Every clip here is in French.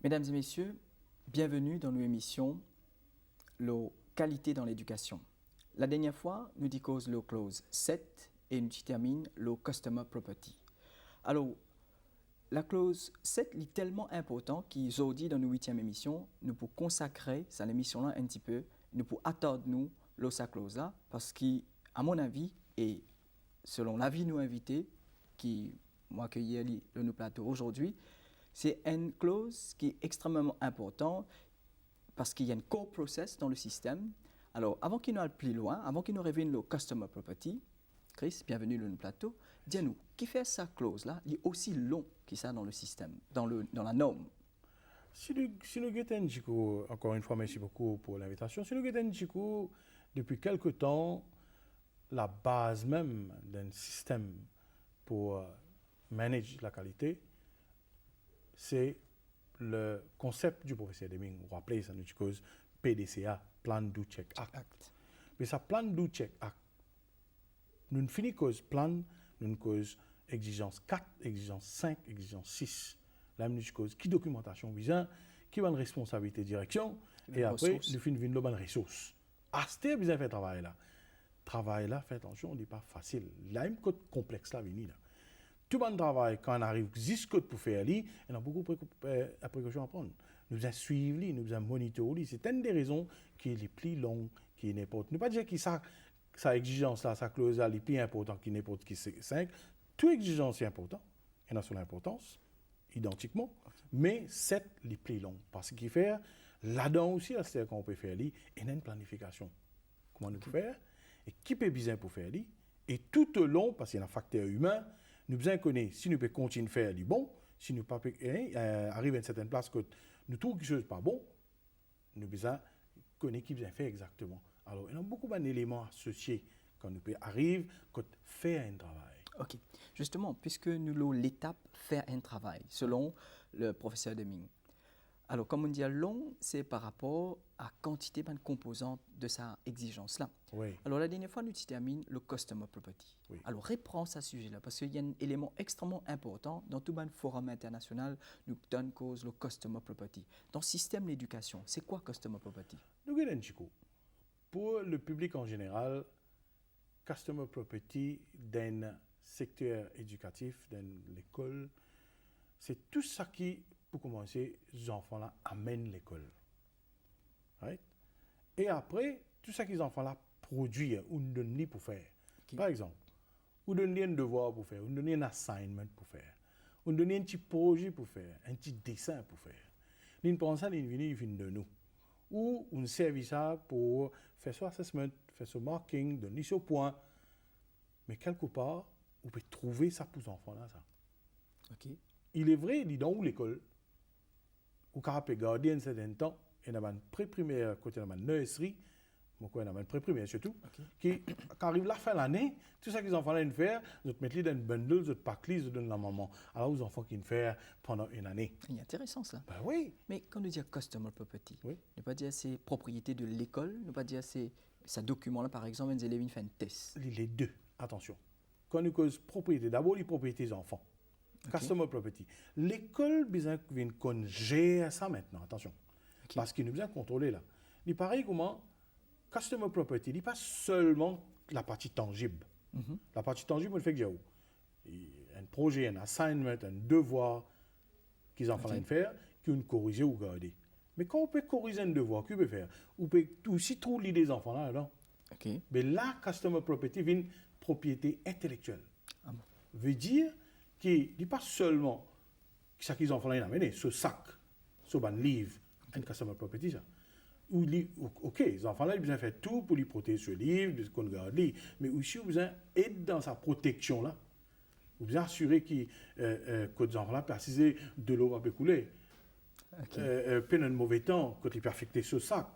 Mesdames et messieurs, bienvenue dans l'émission La qualité dans l'éducation. La dernière fois, nous disons le clause 7 et nous terminons le customer property. Alors, la clause 7 est tellement importante qu'aujourd'hui, dans notre 8e émission, nous pouvons consacrer cette émission-là un petit peu, nous pouvons attendre nous sa clause-là, parce qu'à mon avis, et selon l'avis de nos invités, qui m'ont accueilli dans nos plateaux aujourd'hui, c'est une clause qui est extrêmement importante parce qu'il y a une core process dans le système. Alors, avant qu'il n'aille plus loin, avant qu'il nous revienne le customer property, Chris, bienvenue dans le plateau, dis-nous, qui fait cette clause-là, il est aussi long que ça dans le système, dans la norme? Si nous guettons, encore une fois, merci beaucoup pour l'invitation. Si nous guettons, depuis quelque temps, la base même d'un système pour manager la qualité, c'est le concept du professeur Deming. Vous vous rappelez, ça nous dit cause PDCA, Plan Do Check Act. Mais ça Plan Do Check Act, nous ne finissons cause plan, nous ne cause exigence 4, exigence 5, exigence 6. Là, nous cause qui documentation visant, qui va une responsabilité direction, et après, nous finissons une bonne ressource. Acheter, bien fait travail là. Travail là, faites attention, on n'est pas facile. Là, il y a un code complexe là, venu là. Tout le monde travaille, quand on arrive jusqu'au pour faire lui, on a beaucoup de précautions à prendre. Nous devons suivre lui, nous devons monitorer. C'est une des raisons qui est les plus longues, qui est n'importe. Ne pas dire que sa exigence là, sa clause là, est plus importante que n'importe qui 5. Toute exigence est importante. Il y en a son importance, identiquement, mais 7 les plus longues. Parce qu'il fait là-dedans aussi, c'est-à-dire qu'on peut faire lui, il y a une planification. Comment nous pouvons faire? Et qui peut bien pour faire lui? Et tout au long, parce qu'il y a un facteur humain, nous besoin connaître si nous pouvons continuer de faire du bon, si nous pas arriver à une certaine place que nous trouvons quelque chose pas bon, nous besoin connaître qui besoin faire exactement. Alors, il y a beaucoup d'éléments associés quand nous arrivons à faire un travail. Ok. Justement, puisque nous avons l'étape faire un travail, selon le professeur Deming. Alors, comme on dit long, c'est par rapport à la quantité de composantes de sa exigence-là. Oui. Alors, la dernière fois, nous terminons le customer property. Oui. Alors, reprends ce sujet-là, parce qu'il y a un élément extrêmement important dans tout le forum international, nous donne cause le customer property. Dans le système d'éducation, c'est quoi customer property? Nous avons un chico. Pour le public en général, customer property d'un secteur éducatif, dans l'école, c'est tout ça qui, pour commencer, les enfants-là amènent l'école. Right? Et après, tout ça que les enfants-là produisent ou nous donnent pour faire. Okay. Par exemple, ou donnent un devoir pour faire, ou donnent un assignment pour faire, ou donnent un petit projet pour faire, un petit dessin pour faire. Nous pensons ça, ils viennent de nous. Ou un service pour faire son assessment, faire son marking, donner ce point. Mais quelque part, on peut trouver ça pour les enfants-là. Ça. Okay. Il est vrai, il est dans l'école. Ou quand on peut garder un certain temps, il y a une pré-primaire, côté de la nurserie, il y a une pré-primaire surtout, qui, quand arrive la fin de l'année, tout ça que les enfants viennent faire, ils mettent les dans une bundle, ils packent les, ils donnent la maman. Alors, aux enfants qui viennent faire pendant une année. C'est intéressant ça. Ben oui. Mais quand on dit customer property, oui. ne pas dire c'est propriété de l'école, ne pas dire c'est ce document-là, par exemple, les élèves font un test. Les deux, attention. Quand on cause propriété, d'abord les propriétés des enfants. Okay. Customer property. L'école vient qu'on gère ça maintenant, attention. Okay. Parce qu'il nous besoin de contrôler là. Il pareil comment customer property, il n'est pas seulement la partie tangible. Mm-hmm. La partie tangible, on le fait que un projet, un assignment, un devoir qu'ils enfants viennent faire, qu'on corrige ou garder. Mais quand on peut corriger un devoir, qu'on peut faire, on peut aussi trouver l'idée des enfants là-dedans. Okay. Mais là, customer property vient propriété intellectuelle. Ah bon. Veut dire qu'il n'est pas seulement ce qu'ils ont fait amené, ce sac, ce livre, un customer property, ça. Ok, les enfants-là, ils ont besoin de faire tout pour lui protéger ce livre, de ce qu'on garde, mais aussi, ils ont besoin d'aider dans sa protection, là. Ils ont besoin d'assurer que les enfants-là peuvent de l'eau va couler. Pendant un mauvais temps, quand ils peuvent affecter ce sac.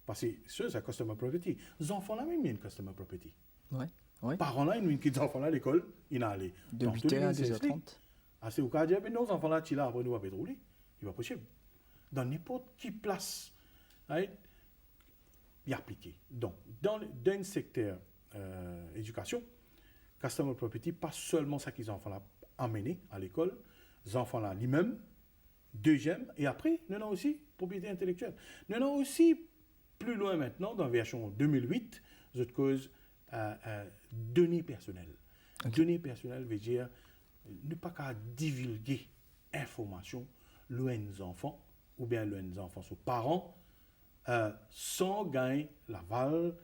Parce que c'est customer property. Les enfants-là, même, il y a une customer property. Ouais. Oui. Parents-là, ils ont des enfants à l'école, ils sont allés. De 8h à 10h30. C'est au cas de dire, mais nos enfants-là, ils sont là, après nous, on va rouler. Il n'est pas possible. Dans n'importe quelle place, il y a appliqué. Donc, dans un secteur éducation, customer property, pas seulement ça qu'ils ont enfants-là amenés à l'école, les enfants-là, lui-même, Deuxième, et après, nous avons aussi propriété intellectuelle. Nous avons aussi, plus loin maintenant, dans la version 2008, cette cause données personnelles. Ok. Données personnelles veut dire ne pas qu'à divulguer information loin des enfants, ou bien loin des enfants aux parents, sans gagner l'aval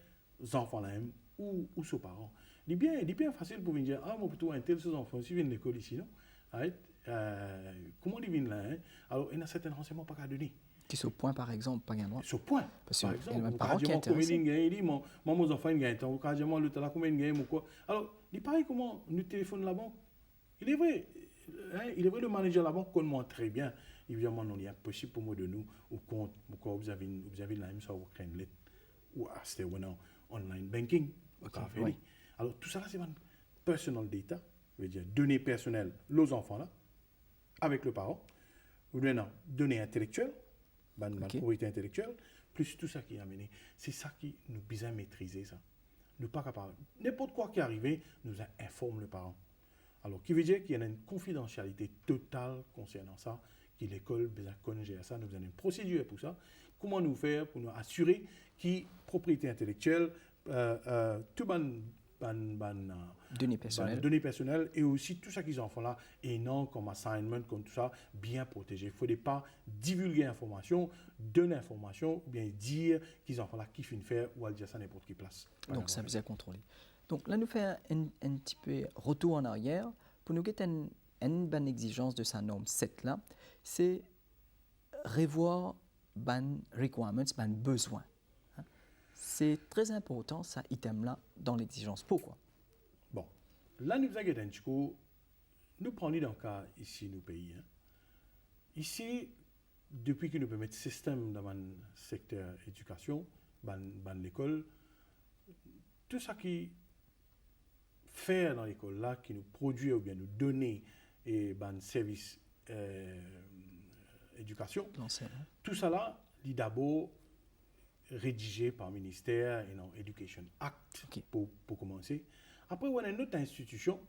des enfants là-même ou aux parents. Il est bien facile pour venir dire, ah, moi, plutôt un tel, ces enfants, s'ils viennent de l'école ici, non? Right? Comment ils viennent là? Hein? Alors, il y a certains renseignements pas qu'à donner. Qui se point, par exemple, pas gain droit. Ce point, Parce par que exemple, même vous parents qui avez combien intéressés. de gagnent, moi, mes enfants gagnent, vous avez le temps, combien de gagnent, ou quoi. Alors, il paraît comment nous téléphone la banque. Il est vrai, le manager de la banque connaît très bien. Évidemment, non, il est impossible pour moi de nous, au compte, pourquoi vous avez la même chose, vous créez une lettre, ou à c'était online banking. Ok, Okay, ouais. alors, tout ça, là, c'est personal data, veut dire données personnelles, aux enfants, là, avec le parent, ou bien données intellectuelles, propriété intellectuelle, plus tout ça qui est amené. C'est ça qui nous besoin maîtriser, ça. Nous pas capables. N'importe quoi qui est arrivé, nous informe le parent. Alors, qui veut dire qu'il y a une confidentialité totale concernant ça, que l'école besoin connaître ça, nous avons une procédure pour ça. Comment nous faire pour nous assurer que propriété intellectuelle, tout Données personnelles. et aussi tout ça qu'ils en font là, et non comme assignment, comme tout ça, bien protégé. Il ne faut pas divulguer l'information, donner l'information, ou bien dire qu'ils en font là, qui finit faire, ou à dire ça n'importe quelle place. Donc, ça vous a contrôlé. Donc, là, nous faisons un petit peu retour en arrière pour nous get une bonne exigence de sa norme 7 là, c'est revoir ban requirements, ban besoins. Hein. C'est très important, ça item-là, dans l'exigence. Pourquoi? Bon, là, nous avons nous prenons dans le cas ici, nos pays. Hein. Ici, depuis que nous pouvons mettre système dans le secteur éducation, dans l'école, tout ça qui fait dans l'école là, qui nous produit ou bien nous donner et ban service éducation, tout ça là, il est d'abord rédigé par le ministère et non Education Act pour commencer. Après, on a une autre institution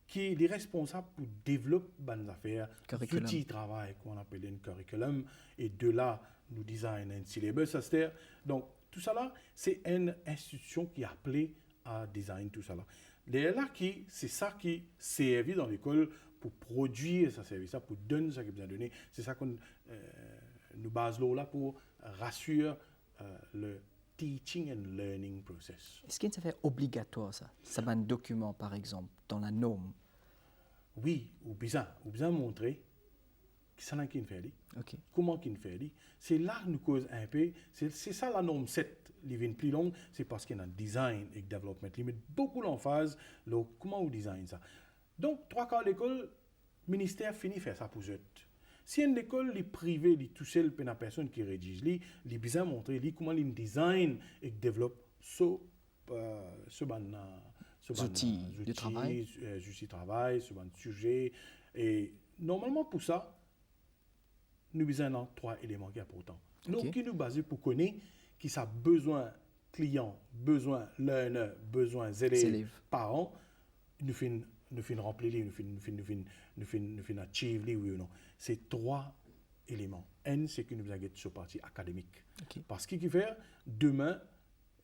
qui est responsable pour développer des affaires, des outils de travail qu'on appelle un curriculum, et de là, nous designons un syllabus, c'est-à-dire, donc, tout ça là, c'est une institution qui est appelée à design tout ça là. Là, c'est ça qui servi dans l'école pour produire ce service, pour donner ce qu'il a donné. C'est ça qu'on nous base là pour rassurer le teaching and learning process. Est-ce que ça fait obligatoire ça? Ça va un document par exemple dans la norme? Oui, ou besoin montrer qui ça qui fait. Okay. Comment qu'il fait. C'est là que nous cause un peu. C'est ça la norme 7. Les vignes plus longues, c'est parce qu'il y a un design et développement. Il met beaucoup l'emphase comment on design ça. Donc, 3 quarts de l'école, le ministère finit faire ça pour eux. Si une école est privée, est tout seul, la personne qui rédige, il besoin montrer comment il design et développe ce outils de travail, ce sujet. Et normalement, pour ça, nous avons 3 éléments qui sont importants. Donc, qui nous basent pour connaître qui ça besoin client, besoin learner, besoin élèves, parents, nous finissons remplir, nous finissons achieve, oui ou non. C'est 3 éléments. N, c'est que nous avons sur partie académique. Okay. Parce qu'il fait demain,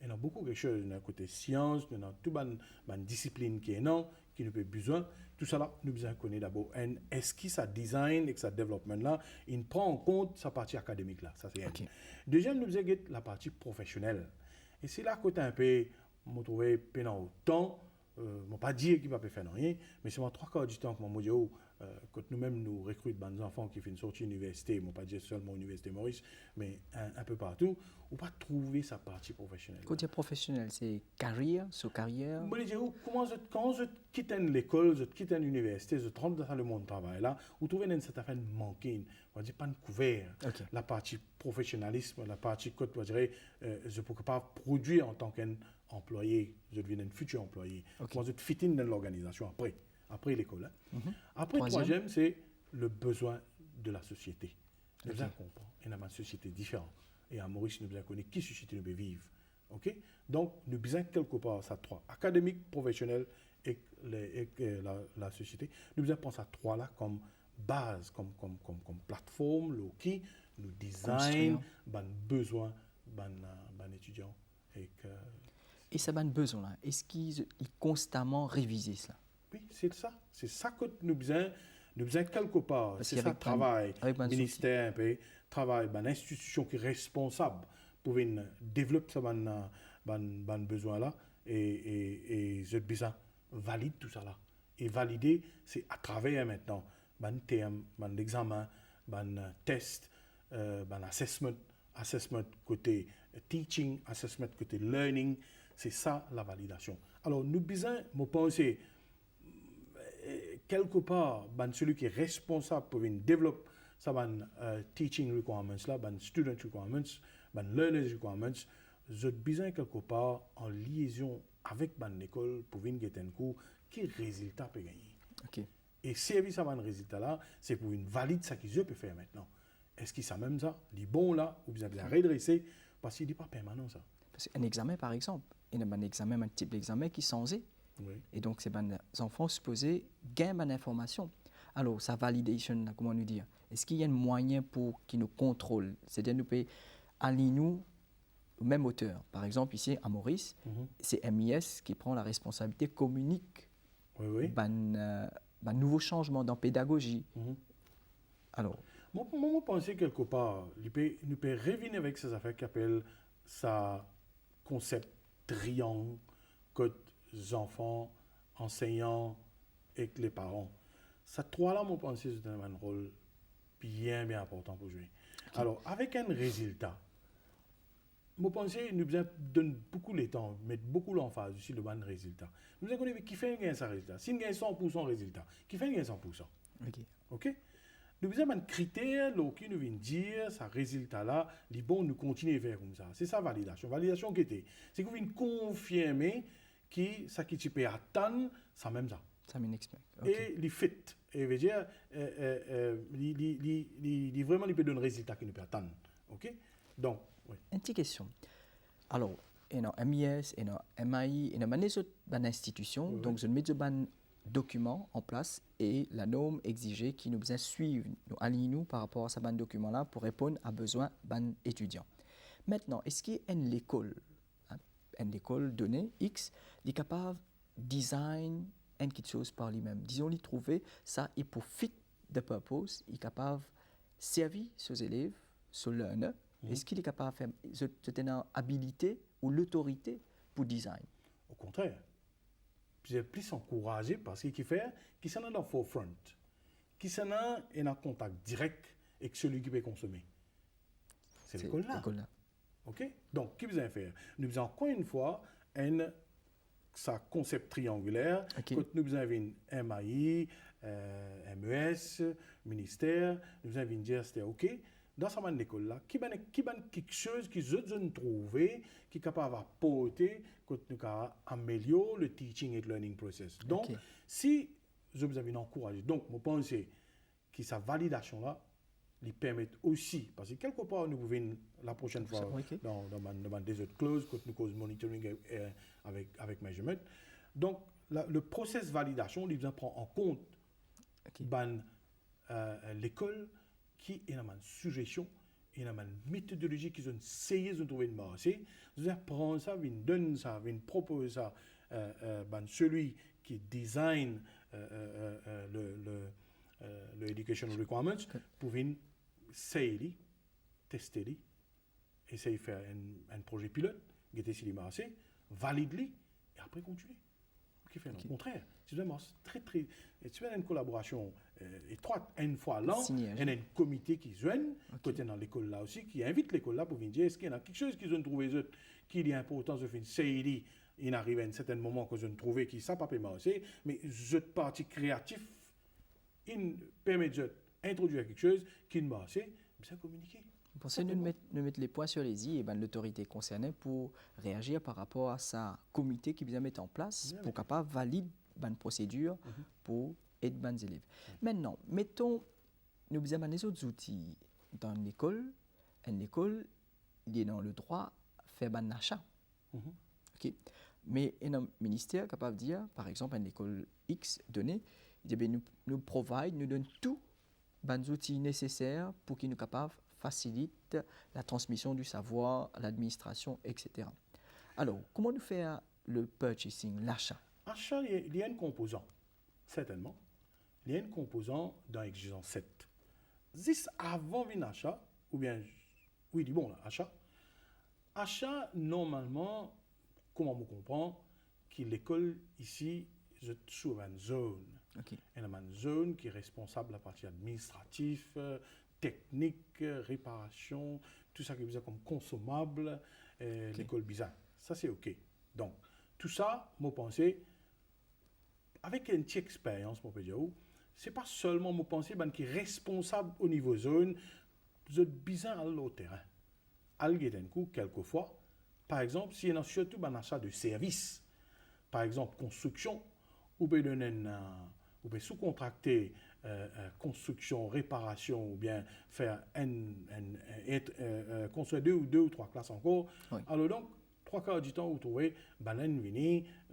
il y a beaucoup de choses. Il y a côté science, il y a toute une discipline qui est non, qui nous peut besoin. Tout ça là, nous besoin connaître d'abord. Est-ce que ça design et que ça développement là, il prend en compte sa partie académique là. Ça c'est okay. Deuxième, nous besoin la partie professionnelle. Et c'est là côté un peu, me trouver pendant autant. Je ne vais pas dire qu'il ne va pas faire rien, mais c'est 3 quarts du temps que je dis, quand nous-mêmes nous recrutons des enfants qui font une sortie université, je ne vais pas dire seulement l'Université Maurice, mais un peu partout, on ne va pas trouver sa partie professionnelle. Côté professionnel, c'est carrière, carrière. Je dis, quand je quitte l'école, je quitte l'université, je rentre dans le monde du travail, là, vous trouvez une certaine affaire manquée, on ne dit pas couvert. Okay. La partie professionnalisme, la partie que je ne peux pas produire en tant qu'employé, je deviens un futur employé. Okay. Moi, je fit in dans l'organisation après l'école. Hein. Après, troisième, c'est le besoin de la société. Nous devons comprendre. Il y a une société différente. Et à Maurice, nous devons connaître qui société nous veut vivre. Okay? Donc, nous besoin quelque part, ça 3. Académique, professionnel et la société. Nous besoin penser à 3 là comme base comme plateforme, qui nous design, Construire. ban besoin, ban étudiants. Et ça a besoin là. Est-ce qu'ils constamment révisent cela? Oui, c'est ça. C'est ça que nous besoin quelque part. Parce C'est ça le qu'avec travail, avec ban ministère, puis travail, ban institution qui est responsable pour développer ça ban besoin là et je besoin valide tout ça là. Et valider, c'est à travers maintenant ban terme, ban examen, ban test, ban assessment côté teaching, assessment côté learning, c'est ça la validation. Alors nous besoin, me penser quelque part, ben, celui qui est responsable pour développer ça, teaching requirements, là, student requirements, learners requirements, j'ai besoin quelque part en liaison avec l'école pour venir un cours qui résultat peut gagner. Ok. Et service à un résultat là, c'est pour une valide ça qu'ils peuvent faire maintenant. Est-ce qu'ils savent même ça? Les bons là, ou bien redresser, parce qu'il n'est pas permanent ça. Parce qu'un examen, par exemple, il y a un examen, un type d'examen qui est censé. Oui. Et donc, ces enfants supposés gagnent une information. Alors, sa validation, comment nous dire? Est-ce qu'il y a un moyen pour qu'ils nous contrôlent? C'est-à-dire, nous pouvons aligner nous au même auteur. Par exemple, ici, à Maurice, c'est MIS qui prend la responsabilité, communique nouveau changement dans la pédagogie. Alors, moi, je pense quelque part, nous pouvons revenir avec ces affaires qui appellent ça concept triangle, que les enfants, enseignants et les parents. Ces trois-là, je pense que c'est un rôle bien important pour jouer. Okay. Alors, avec un résultat, je pense que nous donner beaucoup de temps, mettre beaucoup l'emphase sur le bon résultat. Nous avons qui fait un résultat. Si nous gagnons 100% résultat, qui fait un 100%. OK? Nous avons un critère qui nous vient dire, ce résultat-là, les bons nous continuer vers comme ça. C'est ça validation. Validation qui était. C'est que vous venez confirmer que ça qui tu peux attendre, ça même ça. Ça m'explique. Et les faits. Et veut dire, vraiment, il peut donner un résultat qui nous peut attendre. OK? Donc, oui. Une petite question. Alors, il y a un MIS, il y a un MAI, il y a une institution, donc je mets un document en place et la norme exigée qui nous besoin suivre, nous aligne nous par rapport à ce document-là pour répondre à besoins des étudiants. Maintenant, est-ce qu'il y a une école donnée X, qui est capable de design quelque chose par lui-même? Disons, il trouver ça, il pour fit the purpose, il est capable de servir ses élèves, ses learners. Est-ce qu'il est capable de faire cette habilité ou l'autorité pour design? Au contraire. J'ai plus encouragé parce qu'il fait qui s'en a dans le forefront, qui s'en a en contact direct avec celui qui peut consommer. C'est l'école là. OK? Donc, qu'est-ce que vous allez faire? Nous avons encore une fois un concept triangulaire. Okay. Quand nous avons un MAI, MES, ministère, nous avons dire c'était OK. Dans cette école-là, qui a quelque chose qu'ils ont trouvé, qui est capable d'apporter, que nous améliorer le teaching et le learning process. Donc, si vous avez encouragé, donc, je pense que cette validation-là, lui permet aussi, parce que quelque part, nous pouvons, la prochaine fois, dans des autres clauses, quand nous causons monitoring avec measurement. Donc, le process validation, il prend en compte l'école, qui est une suggestion, une méthodologie qu'ils ont essayé de trouver une marché. Vous apprenez ça, vous donnez ça, vous proposez ça, celui qui design le educational requirements, pour venir essayer, tester, essayer de faire un projet pilote, guetter sur les marchés, valider et après continuer. Qui fait le contraire. C'est vraiment très. Tu as une collaboration étroite. Une fois là, il y a un comité qui joigne, côté dans l'école là aussi, qui invite l'école là pour venir dire est-ce qu'il y a quelque chose qu'ils ont trouvé qui est important de faire une série. Il arrive à un certain moment qu'ils ont trouvé qui ça pas marcher, mais cette partie créative, il permet d'introduire quelque chose qui ne marche, bien communiquer. Vous pensez nous mettre les points sur les i et l'autorité concernée pour réagir par rapport à sa comité qui vient mettre en place pour capable valider une procédure pour aider les élèves. Maintenant, mettons, nous avons des autres outils dans l'école. Une école, il est dans le droit de faire un achat. Okay. Mais un ministère capable de dire, par exemple, une école X donnée, nous donne tout des outils nécessaires pour qu'ils nous capables facilite la transmission du savoir à l'administration, etc. Alors, comment nous faire le purchasing, l'achat? Achat, il y a un composant, certainement. Il y a un composant dans l'exigence 7. Juste avant un achat, ou bien, oui, dis bon, là, achat. Achat, normalement, comment on comprend, que l'école ici, je trouve une zone. Okay. Il y a une zone qui est responsable de la partie administrative, technique, réparation, tout ça qui est besoin comme consommable, l'école bizarre. Ça, c'est OK. Donc, tout ça, moi, pensée, avec une petite expérience, moi, c'est pas seulement mon pensée qui est responsable au niveau zone, vous êtes bizarre à l'autre terrain. Algédenkou, quelquefois, par exemple, s'il y a surtout un achat de services, par exemple, construction, ou bien sous-contracter construction, réparation, ou bien faire construire deux ou trois classes encore. Oui. Alors donc, trois quarts du temps, vous trouvez, ben,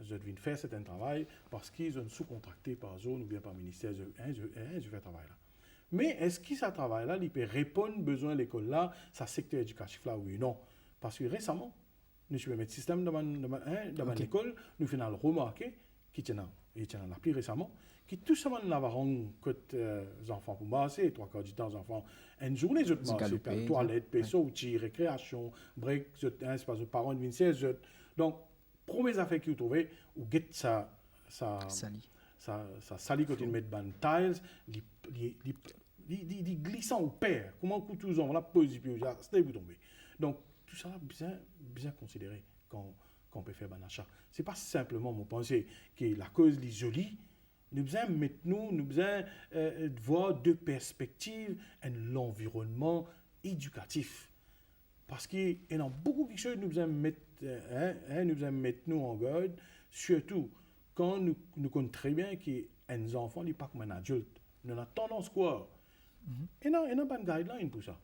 je viens faire certain travail parce qu'ils ont sous-contracté par zone ou bien par ministère, je fais travail là. Mais est-ce que ce travail-là, il peut répondre aux besoins de l'école là, sa secteur éducatif là, oui ou non? Parce que récemment, nous sommes mettre système dans ma école, nous faisons remarquer, qui tient la plus récemment, qui tout simplement n'avaient que enfants pour masser, trois quarts du temps, les enfants, une journée, je te masse, toilette, peso, outils, récréation, break, espace de parents, de 16, donc, première affaire que vous trouvez, vous get ça sali quand ils mettent ban tiles, les glissant au père, comment que tous on la pose, puis c'était vous tomber. Donc, tout ça, bien considéré quand on peut faire un achat. Ce n'est pas simplement mon pensée que la cause est jolie. Nous besoin mettre nous besoin voir deux perspectives et l'environnement éducatif. Parce qu'il y a beaucoup de choses nous besoin mettre nous en garde, surtout quand nous connaissons très bien qu'un enfant n'est pas comme un adulte. Nous avons tendance quoi. Il n'y a pas de guideline pour ça.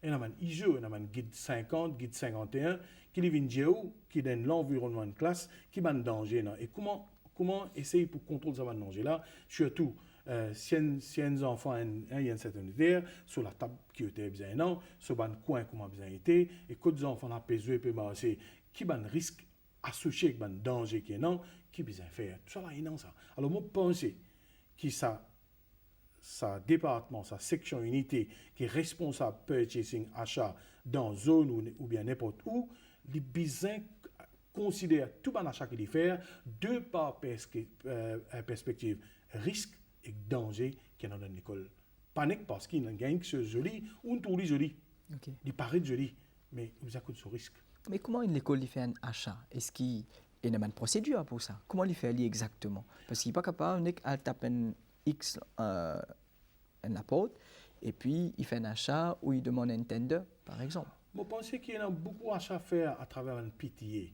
Il y a un ISO, il y a un guide 50, guide 51, qui vient dire qui donne l'environnement de classe, qui va danger. Et comment essayer pour contrôler ce danger-là, surtout si un enfant il y a une certaine idée, sur la table qui était bien, sur le coin comment bien été, et que les enfants ont pesé et marché, qui va un risque associé avec un danger qui est non, qui bien faire. Tout ça là, il y a ça. Alors moi, je pense que sa département, sa section unité qui est responsable purchasing, achat dans une zone ou bien n'importe où, les besoins considèrent tout un achat qu'il fait de par perspective risque et danger qu'il y a dans l'école. Panique parce qu'il y a un gain qui est joli ou tout est joli. Okay. Il paraît joli, mais il a coûté ce risque. Mais comment une école fait un achat? Est-ce qu'il y a une procédure pour ça? Comment il fait exactement? Parce qu'il n'est pas capable de taper un X un apporte, et puis il fait un achat ou il demande un tender, par exemple. Je pense qu'il y a beaucoup d'achats à faire à travers un PTA.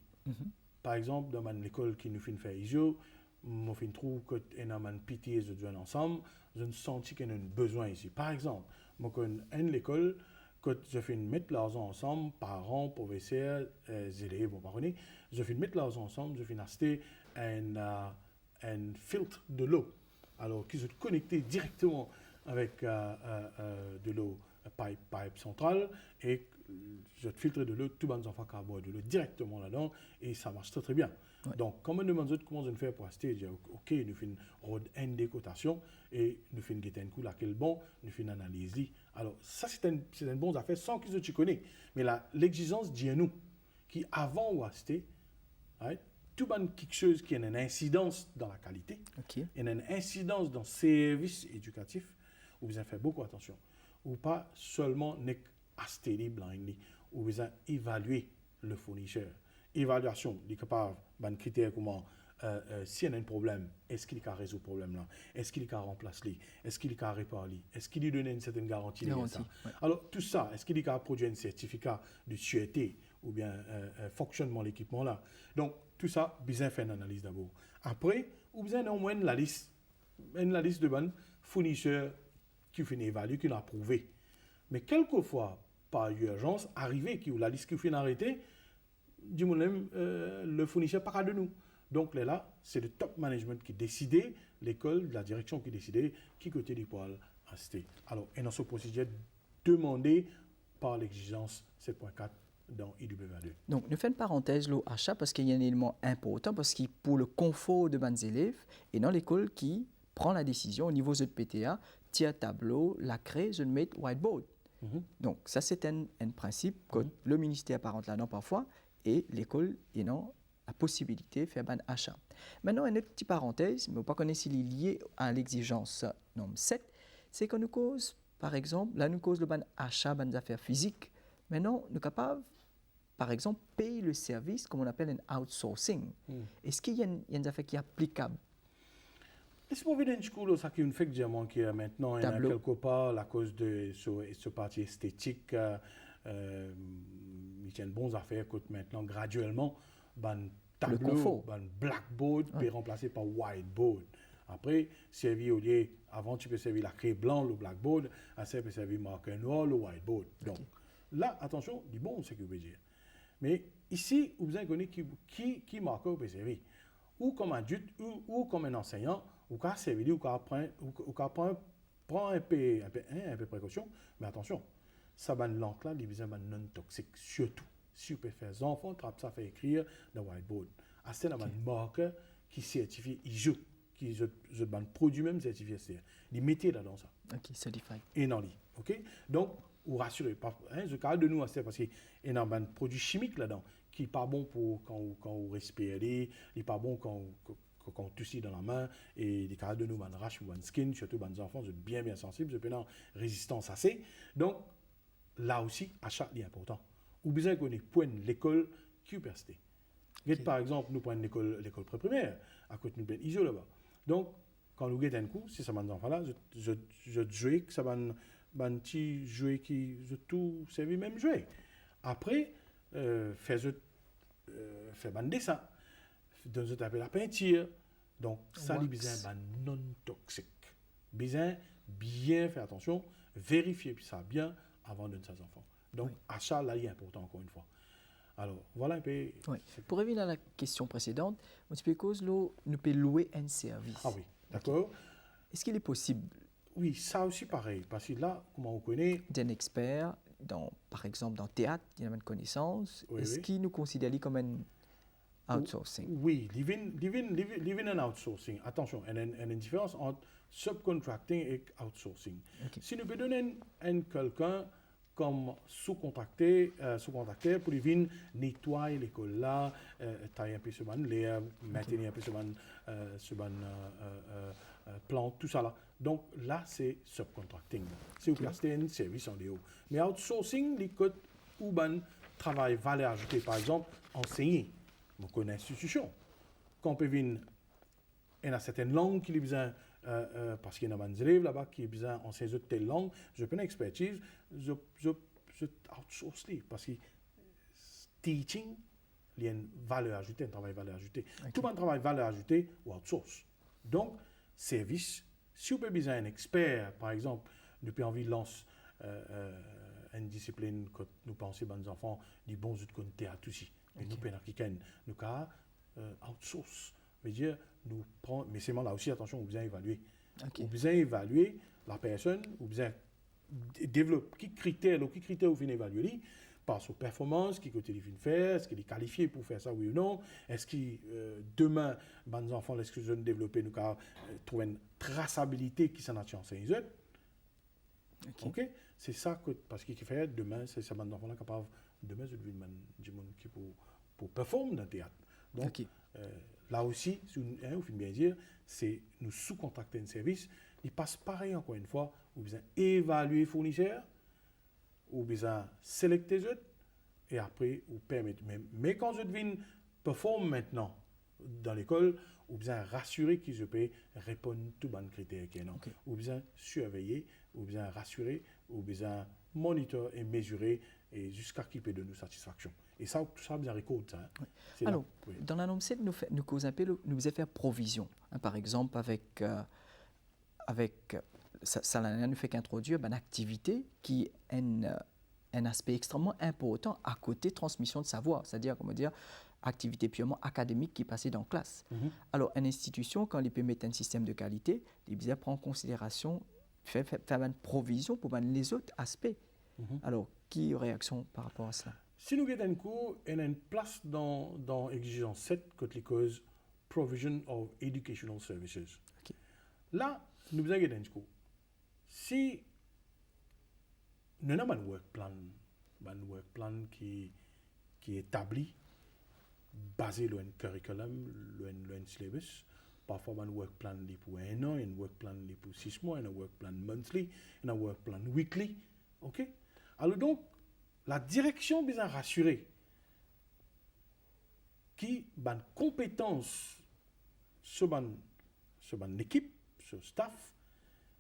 Par exemple, dans l'école qui nous fait faire ISO, je trouve qu'il y a un PTA de jouer ensemble, je sens qu'il y a un besoin ici. Par exemple, je connais une école, quand je fais mettre l'argent ensemble, parents, professeurs, élèves, vous comprenez, je fais mettre l'argent ensemble, je fais acheter un filtre de l'eau, alors qui se connecté directement avec de l'eau pipe centrale et je filtre de l'eau, tout le monde en fait boire de l'eau directement là-dedans et ça marche très très bien. Ouais. Donc, quand on demande comment on fait pour acheter, je dis OK, nous faisons une décotation et nous faisons un coup laquelle bon, nous faisons une analyse. Alors, ça c'est une bonne affaire sans qu'ils tu connais. Mais l'exigence dit à nous qui avant ou acheter, right, tout le monde quelque chose qui a une incidence dans la qualité, okay. Et une incidence dans le service éducatif, où vous avez fait beaucoup attention. Ou pas seulement acheter les blinds, où vous avez évalué le fournisseur. Évaluation, il est capable d'un critère comment, s'il y a un problème, est-ce qu'il a résoudre le problème là? Est-ce qu'il a remplacé? Est-ce qu'il a réparé? Est-ce qu'il lui donne une certaine garantie? Ouais. Alors, tout ça, est-ce qu'il a produit un certificat de sûreté ou bien fonctionnement de l'équipement là? Donc, tout ça, besoin de faire une analyse d'abord. Après, vous avez au moins la liste de bons fournisseurs qui fait évaluer, qui l'a approuvé. Mais quelquefois, par urgence, arrivé que la liste qui fait arrêter, du le fournisseur pas de nous. Donc là, c'est le top management qui décide, l'école, la direction qui décide, qui côté du poil assisté. Alors, et dans ce procédure demandé par l'exigence 7.4 dans IWA2. Donc, nous faisons une parenthèse là, achat parce qu'il y a un élément important, parce que pour le confort de mes élèves, et dans l'école qui prend la décision au niveau de PTA, tiers tableau, la crée, je mets whiteboard. Donc, ça, c'est un principe que le ministère apparente là-dedans parfois, et l'école, et non, la possibilité de faire un achat. Maintenant, une petite parenthèse, mais on ne pas connaître s'il est lié à l'exigence nombre 7, c'est qu'on nous cause, par exemple, là, nous cause le ban achat, ban affaires physiques. Maintenant, nous sommes capables, par exemple, payer le service, comme on appelle un outsourcing. Est-ce qu'il y a une affaire qui est applicable? Laisse-moi vous dire un coup, ça qui fait que qui est maintenant quelque part la cause de ce parti esthétique, il y a une bonne affaire que maintenant, graduellement, ban tableau, ban blackboard peut remplacer par whiteboard. Après, servir au lieu, avant tu peux servir la craie blanche, le blackboard, après tu peux servir marqueur noir, le whiteboard. Donc, là, attention, du bon, c'est ce que je veux dire. Mais ici, vous avez connu qui marqueur peut servir. Ou comme adulte, ou comme un enseignant, ou qu'à servir, ou qu'à prendre un peu précaution, mais attention, ça va langue là, il y a non toxique, surtout. Si vous pouvez faire des enfants, ça fait écrire dans le whiteboard. C'est un marqueur qui certifie ISO, qui est un produit même certifié. Les mettez là dans ça. Ok, certified. Et non, ok? Donc, vous rassurez. Je parle de nous, c'est parce qu'il y a un produit chimique là-dedans qui n'est pas bon pour quand vous respirez, il n'est pas bon quand on tousse dans la main, et les cas de nous, man rash ou man skin, surtout les enfants, vous êtes bien sensibles, vous avez une résistance assez. Donc, là aussi, achat est important. Ou besoin qu'on ait point l'école qui est restée. Par exemple, nous prenons l'école préprimaire, à côté de nous, ISO là-bas. Donc, quand nous guettons un coup, si ça m'a enfant là, je joue que ça va un petit jouet qui je tout servi même jouet. Après, faire un dessin, dans ce taper la peinture. Donc, ça lui besoin non toxique. Besoin bien faire attention, vérifier ça bien avant de donner ça aux enfants. Donc, achat là, il est important encore une fois. Alors, voilà un peu. Oui. Pour revenir à la question précédente, on peut cause nous peut louer un service. Ah oui, d'accord. Est-ce qu'il est possible? Oui, ça aussi pareil, parce que là, comment on connaît d'un expert, par exemple dans le théâtre, il y a une connaissance. Est-ce qu'il nous considère comme un outsourcing? Oui, living and outsourcing. Attention, il y a une différence entre subcontracting et outsourcing. Okay. Si nous pouvons donner quelqu'un comme sous-contracteur pour venir nettoyer l'école là, tailler un peu sur l'air, maintenir un peu sur plante, tout ça là. Donc là, c'est subcontracting. C'est vous placez un service en déo. Mais outsourcing, les codes où ben travail valeur ajoutée, par exemple, enseigner. On connaît l'institution. Quand on peut venir, il y a certaines langues qui ont besoin, parce qu'il y a des élèves là-bas qui ont besoin d'enseigner telle langue, je peux une expertise, je outsource les, parce que teaching, il y a une valeur ajoutée, un travail valeur ajoutée. Okay. Tout un travail valeur ajoutée ou outsource. Donc, service, si vous avez besoin d'un expert, par exemple, nous avons envie de lancer une discipline que nous pensons aux enfants, des bons outils de théâtre aussi. Mais nous avons outsource. Veut dire, nous prenons, mais c'est là aussi, attention, vous besoin évaluer. Okay. Vous besoin évaluer la personne, vous besoin développer quels critères vous venez évaluer par sa performance, qui côté il vient faire, est-ce qu'il est qualifié pour faire ça oui ou non, est-ce que demain, les enfants, est-ce que je vais développer, nous trouver une traçabilité qui s'en a enseigné. Ok, c'est ça que, parce qu'il fait demain, c'est ça, les enfants là capable demain, je deviens du monde qui pour performer dans le théâtre. Donc, là aussi, vous finissez bien dire, c'est nous sous-contracter un service. Il passe pareil encore une fois, vous besoin évaluer les fournisseurs, vous besoin sélecter les autres, et après, vous permettre. Mais quand je deviens performe maintenant dans l'école, vous besoin rassurer qu'ils peuvent répondre à tous les critères qui sont. Vous besoin surveiller, vous besoin rassurer, vous besoin monitorer et mesurer et jusqu'à qu'il peut donner satisfaction. Et ça, tout ça, bien récolte. Ça, hein. Oui. Alors, dans la norme 7, nous faisons faire provision. Hein, par exemple, avec ça ne fait qu'introduire une activité qui est un aspect extrêmement important à côté de transmission de savoir, c'est-à-dire, comment dire, activité purement académique qui est passée dans la classe. Alors, une institution, quand elle peut mettre un système de qualité, elle prend en considération faire une provision pour les autres aspects. Alors, qui a réaction par rapport à cela? Si nous avons un coup, il y a une place dans l'exigence 7 que les causes Provision of Educational Services. Ok. Là, nous avons un coup. Si nous avons un work plan qui est établi, basé sur un curriculum, sur un syllabus, parfois un work plan pour 1 an, un work plan pour 6 mois, un work plan monthly, un work plan weekly. OK? Alors donc, la direction besoin rassurer qui a une compétence sur une équipe, sur staff,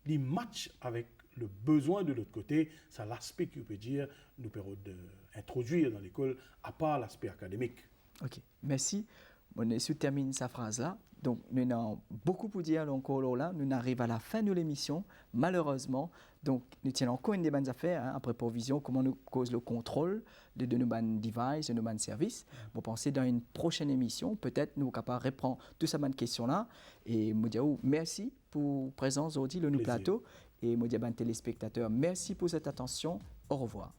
les match avec le besoin de l'autre côté, c'est l'aspect qu'on peut dire, nous permet d'introduire dans l'école, à part l'aspect académique. Ok, merci. On termine sa phrase-là. Donc, nous avons beaucoup pour dire encore là. Nous arrivons à la fin de l'émission, malheureusement. Donc, nous tenons encore une des bonnes affaires, après provision, comment nous cause le contrôle de nos bonnes devices, de nos bonnes services. Vous pensez dans une prochaine émission, peut-être nous sommes capables de répondre à toutes ces bonnes questions-là. Et je dis merci pour la présence aujourd'hui, le plateau. Et je dis aux téléspectateurs, merci pour cette attention. Au revoir.